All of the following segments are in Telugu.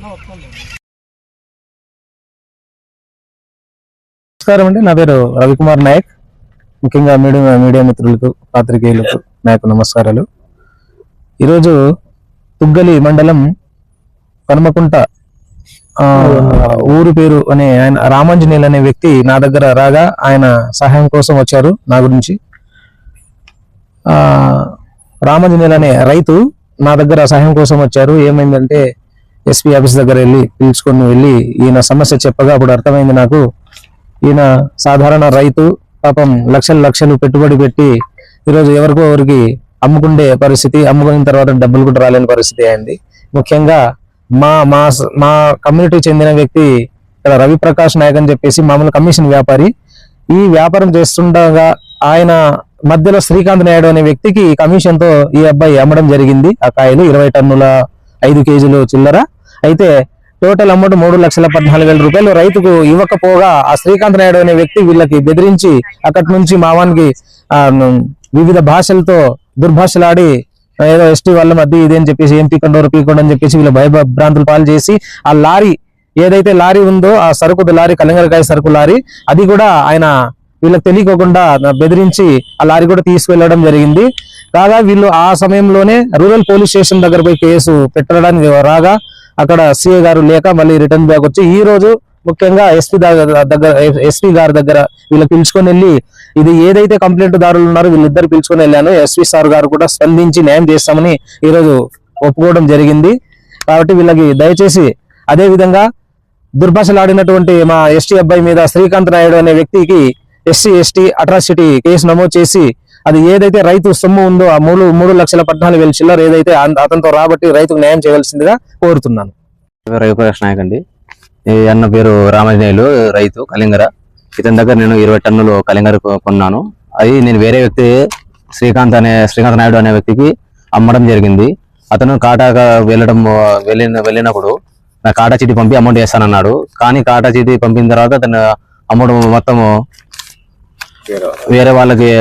నమస్కారం అండి, నా పేరు రవికుమార్ నాయక్. ముఖ్యంగా మీడియా మిత్రులకు, పాత్రికేయులకు నాకు నమస్కారాలు. ఈరోజు తుగ్గలి మండలం కనుమకుంట ఊరు పేరు అనే ఆయన రామాంజనేయులు అనే వ్యక్తి నా దగ్గర రాగా ఆయన సహాయం కోసం వచ్చారు. నా గురించి రామాంజనేయులు అనే రైతు నా దగ్గర సహాయం కోసం వచ్చారు. ఏమైందంటే ఎస్పీ ఆఫీస్ దగ్గర పిలుచుకొని వెళ్ళి ఈయన సమస్య చెప్పగా అప్పుడు అర్థమైంది నాకు. ఈయన సాధారణ రైతు, పాపం లక్షలు పెట్టుబడి పెట్టి ఈరోజు ఎవరికి అమ్ముకుండే పరిస్థితి, అమ్ముకున్న తర్వాత డబ్బులు కూడా రాలేని పరిస్థితి అయింది. ముఖ్యంగా మా కమ్యూనిటీకి చెందిన వ్యక్తి ఇక్కడ రవిప్రకాష్ నాయక్ అని చెప్పేసి మామూలు కమిషన్ వ్యాపారి. ఈ వ్యాపారం చేస్తుండగా ఆయన మధ్యలో శ్రీకాంత్ నాయుడు అనే వ్యక్తికి కమిషన్ తో ఈ అబ్బాయి అమ్మడం జరిగింది. ఆ కాయలు 20 టన్నుల 5 కేజీలు చిల్లర. అయితే టోటల్ అమౌంట్ 3,14,000 రూపాయలు రైతుకు ఇవ్వకపోగా ఆ శ్రీకాంత్ నాయుడు అనే వ్యక్తి వీళ్ళకి బెదిరించి అక్కడి నుంచి మావానికి వివిధ భాషలతో దుర్భాషలాడి ఏదో ఎస్టీ వాళ్ళ మధ్య ఇదేని చెప్పేసి ఏం పీకండి అని చెప్పేసి వీళ్ళ భయభ్రాంతులు పాలు చేసి ఆ లారీ ఏదైతే లారీ ఉందో ఆ సరుకు లారీ, కలంగరకాయ సరుకు లారీ, అది కూడా ఆయన వీళ్ళకి తెలియకోకుండా బెదిరించి ఆ లారీ కూడా తీసుకెళ్లడం జరిగింది. కాగా వీళ్ళు ఆ సమయంలోనే రూరల్ పోలీస్ స్టేషన్ దగ్గర పోయి కేసు పెట్టడానికి రాగా అక్కడ సిఐ గారు లేక మళ్ళీ రిటర్న్ బ్యాక్ వచ్చి ఈ రోజు ముఖ్యంగా ఎస్పీ గారి దగ్గర వీళ్ళు పిలుచుకొని వెళ్ళి ఇది ఏదైతే కంప్లైంట్ దారులు ఉన్నారో వీళ్ళిద్దరు పిలుచుకొని వెళ్ళాను. ఎస్పీ సార్ గారు కూడా స్పందించి న్యాయం చేస్తామని ఈరోజు ఒప్పుకోవడం జరిగింది. కాబట్టి వీళ్ళకి దయచేసి అదే విధంగా దుర్భాషలాడినటువంటి మా ఎస్టీ అబ్బాయి మీద శ్రీకాంత్ నాయుడు అనే వ్యక్తికి ఎస్టీ అట్రాసిటీ కేసు నమోదు చేసి అది ఏదైతే రైతు సొమ్ము ఉందో ఆ 3,14,000 చిల్లర ఏదైతే అతనితో రాబట్టి రైతుకు న్యాయం చేయవలసిందిగా కోరుతున్నాను. రవిప్రకాష్ నాయక్ అండి. ఈ అన్న పేరు రామాంజనేయులు, రైతు కలింగర. ఇతని దగ్గర నేను 20 టన్నులు కలింగర కొన్నాను. అది నేను వేరే వ్యక్తి శ్రీకాంత్ నాయుడు అనే వ్యక్తికి అమ్మడం జరిగింది. అతను కాటాగా వెళ్ళినప్పుడు నా కాటా చీటీ పంపి అమౌంట్ వేస్తానన్నాడు. కానీ కాటా చీటీ పంపిన తర్వాత అతను అమౌంట్ మొత్తం వేరే వాళ్ళకి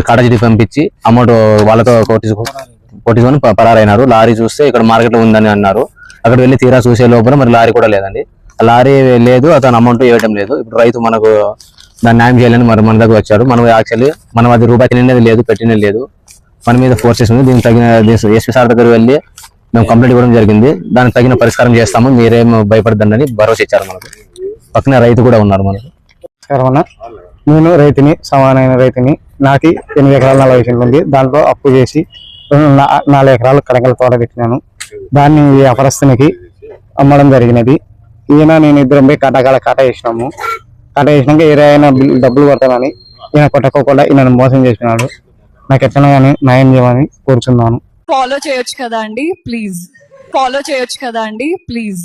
కాటా చీటీ పంపించి అమౌంట్ వాళ్ళతో కొట్టించుకొని పరారైనారు. లారీ చూస్తే ఇక్కడ మార్కెట్ లో ఉందని అన్నారు. అక్కడ వెళ్ళి తీరా చూసే లోపల మరి లారీ కూడా లేదండి. ఆ లారీ లేదు, అతను అమౌంట్ ఇవ్వడం లేదు. ఇప్పుడు రైతు మనకు దాన్ని న్యాయం చేయాలని మరి మన దగ్గర వచ్చాడు. మనం యాక్చువల్లీ మనం అది రూపాయి తినేది లేదు, పెట్టినది లేదు, మన మీద ఫోర్సెస్ ఉంది. దీనికి తగిన ఎస్పీ సార్ దగ్గర వెళ్ళి మేము కంప్లైంట్ ఇవ్వడం జరిగింది. దానికి తగిన పరిష్కారం చేస్తాము, మీరేం భయపడద్దని భరోసా ఇచ్చారు మనకు. పక్కనే రైతు కూడా ఉన్నారు మనకు. నేను రైతుని, సమానమైన రైతుని. నాకు 8 ఎకరాల 40 సెంట్లు ఉంది. దాంట్లో అప్పు చేసి 4 ఎకరాలు కడగల తోట పెట్టినాను. దాన్ని వ్యాపారస్తునికి అమ్మడం జరిగినది. ఈయన నేను ఇద్దరం పోయి కాటా చేసినాము. కాటా చేసినాక ఏదైనా డబ్బులు కొట్టాలని ఈయన కొట్టకోకుండా ఈయన మోసం చేసినాడు. నాకు ఎట్లా కానీ న్యాయం చేయమని కోరుచున్నాను. ఫాలో చేయొచ్చు కదా అండి, ప్లీజ్.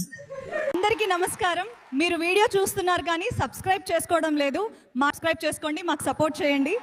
అందరికీ నమస్కారం. మీరు వీడియో చూస్తున్నారు కానీ సబ్స్క్రైబ్ చేసుకోవడం లేదు. సబ్స్క్రైబ్ చేసుకోండి, మాకు సపోర్ట్ చేయండి.